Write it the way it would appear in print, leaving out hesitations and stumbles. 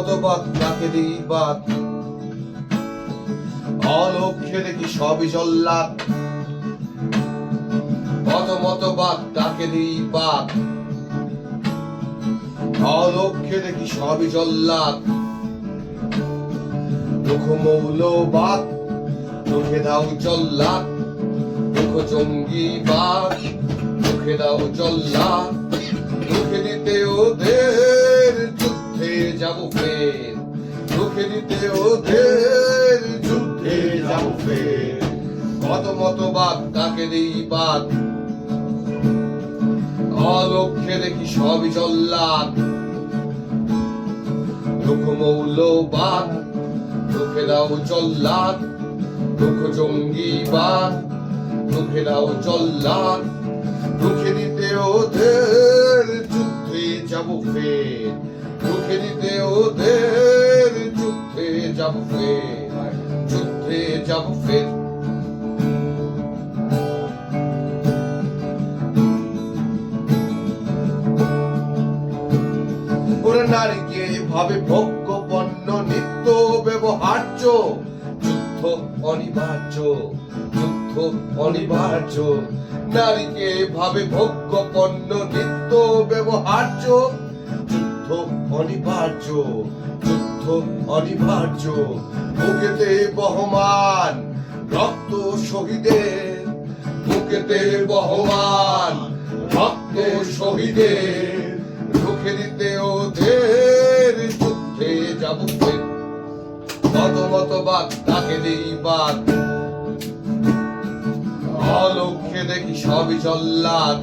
মতবাদ তাকে দিই বাদ, অলক্ষ্যে দেখি সবই জল্লাদ। মতবাদ তাকে দিই বাদ, অলক্ষ্যে দেখি সবই জল্লাদ। মুখ মৌলবাদ মুখে দাও জল্লাদ, মুখ জঙ্গিবাদ মুখে দাও জল্লাদ। মুখে দিতে ওদের যুদ্ধে যাব ফের, মুখে দিতে ওদের যুদ্ধে যাব ফের। মতবাদ তাকে দিই বাদ, অলক্ষ্যে দেখি সবই জল্লাদ। মুখ মৌলবাদ মুখে দাও জল্লাদ, মুখ জঙ্গিবাদ মুখে দাও জল্লাদ। মুখে দিতে ওদের যুদ্ধে যাব ফের, মুখে দিতে ওদের যুদ্ধে যাব ফের, যুদ্ধে যাব ফের। ওরা নারীকে ভাবে ভোগ্য পণ্য নিত্য ব্যবহার্য, যুদ্ধ অনিবার্য, যুদ্ধ অনিবার্য। নারীকে ভাবে ভোগ্য পণ্য নিত্য ব্যবহার্য, যুদ্ধ অনিবার্য, যুদ্ধ অনিবার্য। বুকেতে বহমান রক্ত শহীদের, বুকেতে বহমান রক্ত শহীদের। রুখে দিতে ওদের যুদ্ধে যাব ফের, মতবাদ তাকে দিই বাদ, অলক্ষ্যে দেখি সবই জল্লাদ।